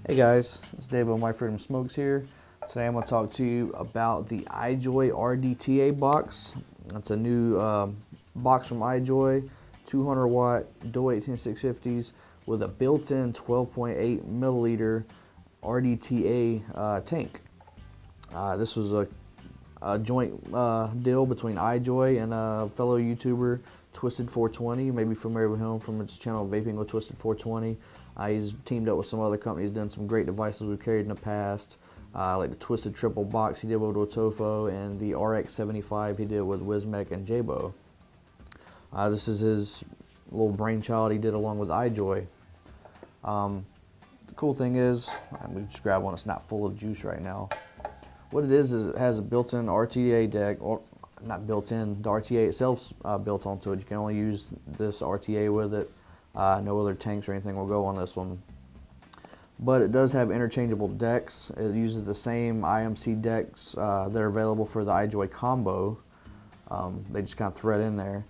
Hey guys, it's Dave of My Freedom Smokes here. Today I'm going to talk to you about the iJoy RDTA box. That's a new box from iJoy, 200 watt dual 18650s with a built-in 12.8 milliliter RDTA tank. This was a joint deal between iJoy and a fellow YouTuber, Twisted 420. You may be familiar with him from his channel Vaping with Twisted 420. He's teamed up with some other companies, done some great devices we've carried in the past, like the Twisted Triple Box he did with Otofo, and the RX75 he did with Wismec and Jabo. This is his little brainchild he did along with iJoy. The cool thing is, let me just grab one that's not full of juice right now. What it is it has a built-in RTA deck, or not built-in, the RTA itself's built onto it. You can only use this RTA with it. No other tanks or anything will go on this one. But it does have interchangeable decks. It uses the same IMC decks that are available for the iJoy combo. They just kind of thread in there.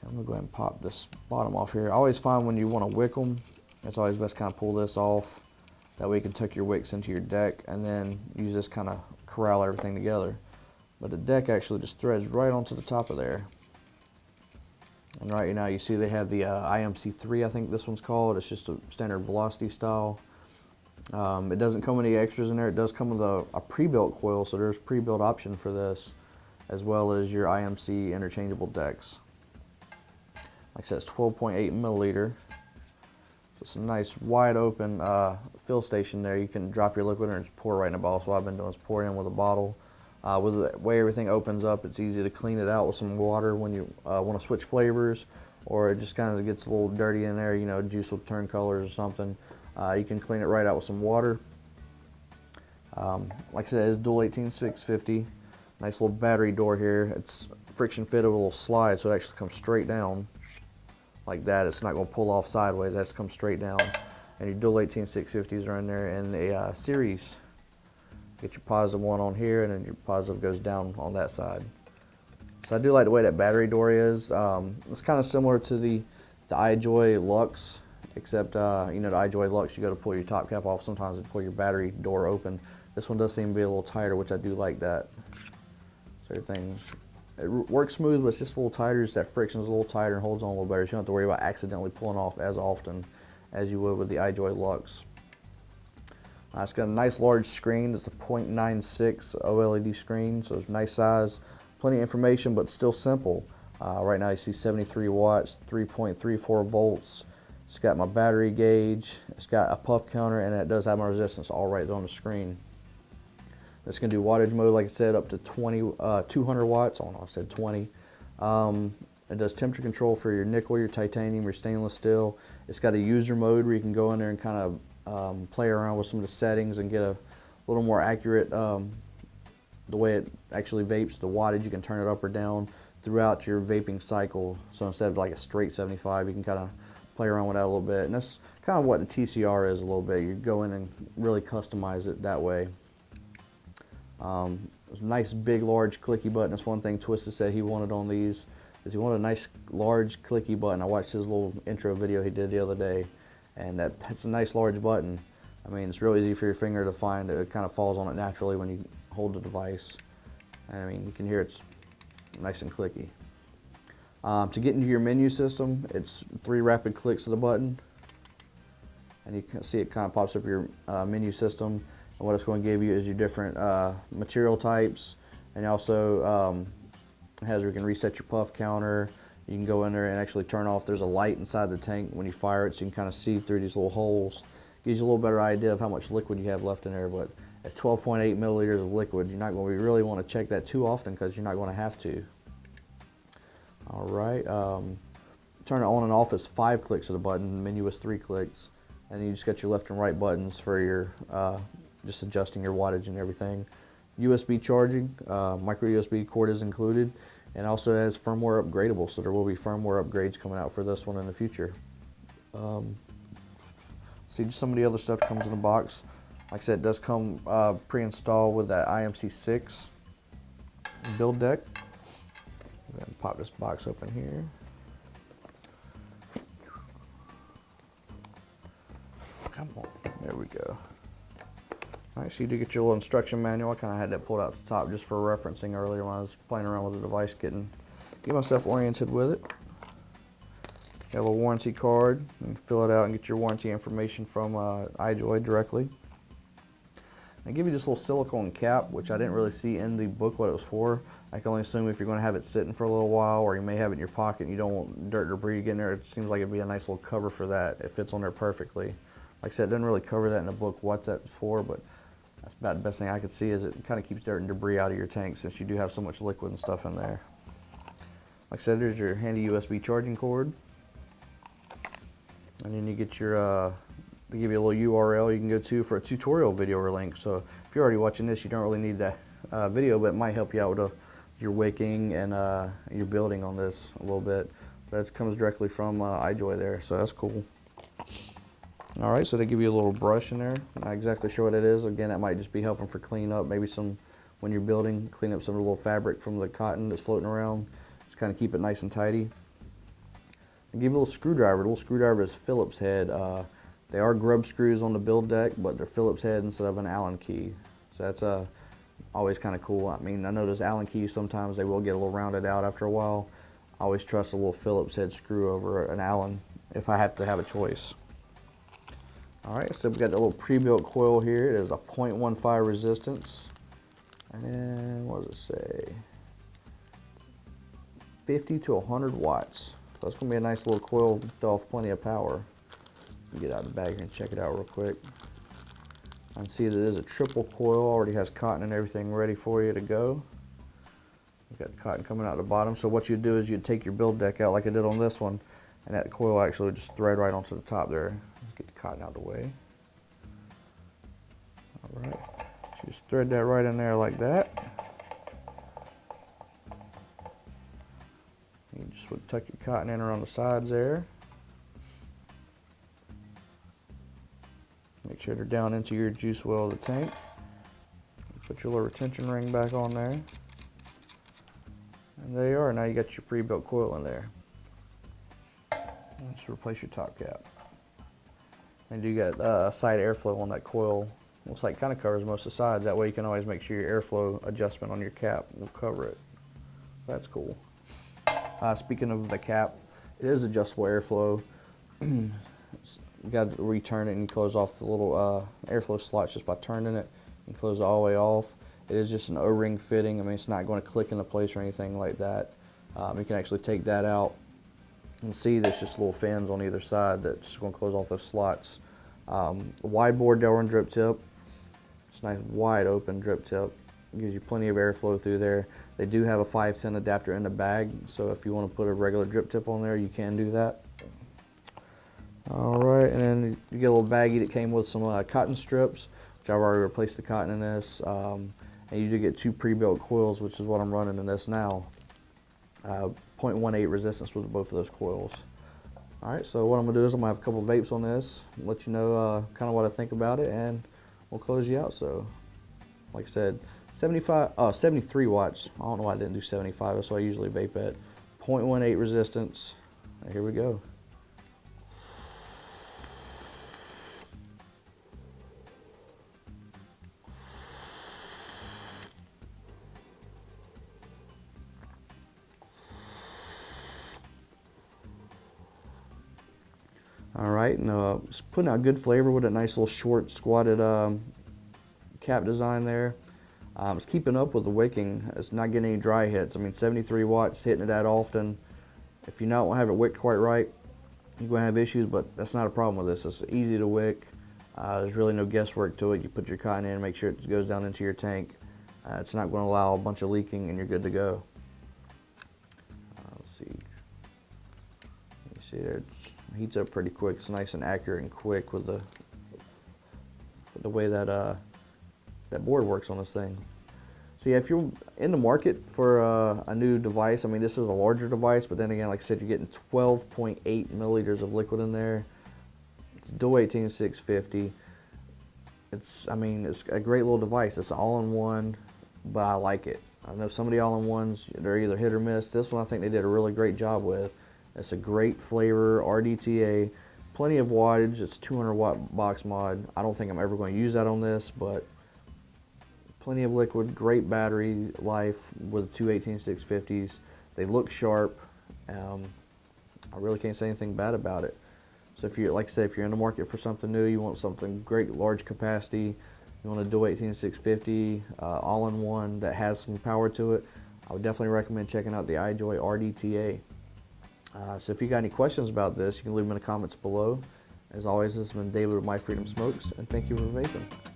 I'm going to go ahead and pop this bottom off here. I always find when you want to wick them, it's always best to kind of pull this off. That way you can tuck your wicks into your deck and then use this kind of corral everything together. But the deck actually just threads right onto the top of there. And right now you see they have the IMC3, I think this one's called. It's just a standard velocity style. It doesn't come with any extras in there. It does come with a pre-built coil, so there's pre-built option for this, as well as your IMC interchangeable decks. Like I said, it's 12.8 milliliter. So it's a nice wide open fill station there. You can drop your liquid in and just pour right in a bottle. So what I've been doing is pour in with a bottle. With the way everything opens up, it's easy to clean it out with some water when you want to switch flavors, or it just kind of gets a little dirty in there, you know, juice will turn colors or something. You can clean it right out with some water. Like I said, it's dual 18650. Nice little battery door here. It's friction fitted with a little slide, so it actually comes straight down like that. It's not going to pull off sideways. That's come straight down. And your dual 18650s are in there in a series. Get your positive one on here, and then your positive goes down on that side. So I do like the way that battery door is. It's kind of similar to the iJoy Lux, except you know, the iJoy Lux, you got to pull your top cap off sometimes and pull your battery door open. This one does seem to be a little tighter, which I do like that. So it works smooth, but it's just a little tighter. Just that friction's a little tighter and holds on a little better. So you don't have to worry about accidentally pulling off as often as you would with the iJoy Lux. It's got a nice large screen. It's a 0.96 OLED screen, so it's nice size, plenty of information, but still simple. Right now you see 73 watts, 3.34 volts. It's got my battery gauge. It's got a puff counter, and it does have my resistance all right there on the screen. It's going to do wattage mode, like I said, up to 200 watts. Oh no, I said 20. It does temperature control for your nickel, your titanium, your stainless steel. It's got a user mode where you can go in there and kind of play around with some of the settings and get a little more accurate the way it actually vapes, the wattage. You can turn it up or down throughout your vaping cycle. So instead of like a straight 75, you can kind of play around with that a little bit. And that's kind of what the TCR is a little bit. You go in and really customize it that way. There's a nice big large clicky button. That's one thing Twisted said he wanted on these, is he wanted a nice large clicky button. I watched his little intro video he did the other day, and that's a nice large button. I mean, it's real easy for your finger to find. It kind of falls on it naturally when you hold the device. And I mean, you can hear it's nice and clicky. To get into your menu system, it's 3 rapid clicks of the button, and you can see it kind of pops up your menu system. And what it's going to give you is your different material types, and also has where you can reset your puff counter. You can go in there and actually turn off. There's a light inside the tank when you fire it, so you can kind of see through these little holes. Gives you a little better idea of how much liquid you have left in there. But at 12.8 milliliters of liquid, you're not going to really want to check that too often, because you're not going to have to. All right, turn it on and off is 5 clicks of the button. The menu is 3 clicks, and you just got your left and right buttons for your just adjusting your wattage and everything. USB charging, micro USB cord is included, and also has firmware upgradable, so there will be firmware upgrades coming out for this one in the future. See, just some of the other stuff that comes in the box. Like I said, it does come pre-installed with that IMC6 build deck. Go ahead and pop this box open here. Come on, there we go. Alright, so you do get your little instruction manual. I kind of had that pulled out the top just for referencing earlier when I was playing around with the device, get myself oriented with it. You have a warranty card. You can fill it out and get your warranty information from iJoy directly. They give you this little silicone cap, which I didn't really see in the book what it was for. I can only assume if you're going to have it sitting for a little while, or you may have it in your pocket and you don't want dirt debris to get in there, it seems like it'd be a nice little cover for that. It fits on there perfectly. Like I said, it doesn't really cover that in the book what that's for, but that's about the best thing I could see, is it kind of keeps dirt and debris out of your tank since you do have so much liquid and stuff in there. Like I said, there's your handy USB charging cord. And then you get your, they give you a little URL you can go to for a tutorial video or link. So if you're already watching this, you don't really need that video, but it might help you out with your wicking and your building on this a little bit. That comes directly from iJoy there, so that's cool. Alright, so they give you a little brush in there. Not exactly sure what it is. Again, that might just be helping for clean up, maybe some, when you're building, clean up some of the little fabric from the cotton that's floating around. Just kind of keep it nice and tidy. They give you a little screwdriver. The little screwdriver is Phillips head. They are grub screws on the build deck, but they're Phillips head instead of an Allen key. So that's always kind of cool. I mean, I know those Allen keys, sometimes they will get a little rounded out after a while. I always trust a little Phillips head screw over an Allen if I have to have a choice. Alright, so we've got the little pre-built coil here. It is a 0.15 resistance. And what does it say? 50 to 100 watts. So it's going to be a nice little coil off plenty of power. Get out of the bag here and check it out real quick. I can see that it is a triple coil, already has cotton and everything ready for you to go. You've got the cotton coming out the bottom. So what you'd do is you'd take your build deck out like I did on this one, and that coil actually would just thread right onto the top there. Let's get the cotton out of the way. Alright, so just thread that right in there like that. You just would tuck your cotton in around the sides there. Make sure they're down into your juice well of the tank. Put your little retention ring back on there. And there you are. Now you got your pre-built coil in there. Let's replace your top cap. And you got side airflow on that coil. Looks like it kind of covers most of the sides. That way you can always make sure your airflow adjustment on your cap will cover it. That's cool. Speaking of the cap, it is adjustable airflow. You got to return it and close off the little airflow slots just by turning it and close it all the way off. It is just an O-ring fitting. I mean, it's not going to click into place or anything like that. You can actually take that out and see there's just little fins on either side that's going to close off those slots. Wide bore Delrin drip tip. It's a nice wide open drip tip. It gives you plenty of airflow through there. They do have a 510 adapter in the bag, so if you want to put a regular drip tip on there, you can do that. Alright, and then you get a little baggie that came with some cotton strips, which I've already replaced the cotton in this. And you do get 2 pre-built coils, which is what I'm running in this now. 0.18 resistance with both of those coils. Alright, so what I'm going to do is I'm going to have a couple of vapes on this, let you know kind of what I think about it, and we'll close you out. So, like I said, 73 watts. I don't know why I didn't do 75, that's what I usually vape at. 0.18 resistance. Here we go. Alright, and it's putting out good flavor with a nice little short squatted cap design there. It's keeping up with the wicking. It's not getting any dry hits. I mean, 73 watts, hitting it that often. If you don't have it wicked quite right, you're going to have issues, but that's not a problem with this. It's easy to wick. There's really no guesswork to it. You put your cotton in, make sure it goes down into your tank. It's not going to allow a bunch of leaking, and you're good to go. Let's see. You see there, it heats up pretty quick. It's nice and accurate and quick with the way that that board works on this thing. So yeah, if you're in the market for a new device, I mean, this is a larger device, but then again, like I said, you're getting 12.8 milliliters of liquid in there. It's dual 18650. I mean, it's a great little device. It's all-in-one, but I like it. I know some of the all-in-ones, they're either hit or miss. This one I think they did a really great job with. It's a great flavor, RDTA, plenty of wattage. It's 200 watt box mod. I don't think I'm ever going to use that on this, but plenty of liquid, great battery life with two 18650s. They look sharp. I really can't say anything bad about it. So if you're, like I said, if you're in the market for something new, you want something great, large capacity, you want a dual 18650 all-in-one that has some power to it, I would definitely recommend checking out the iJoy RDTA. So if you got any questions about this, you can leave them in the comments below. As always, this has been David with My Freedom Smokes, and thank you for vaping.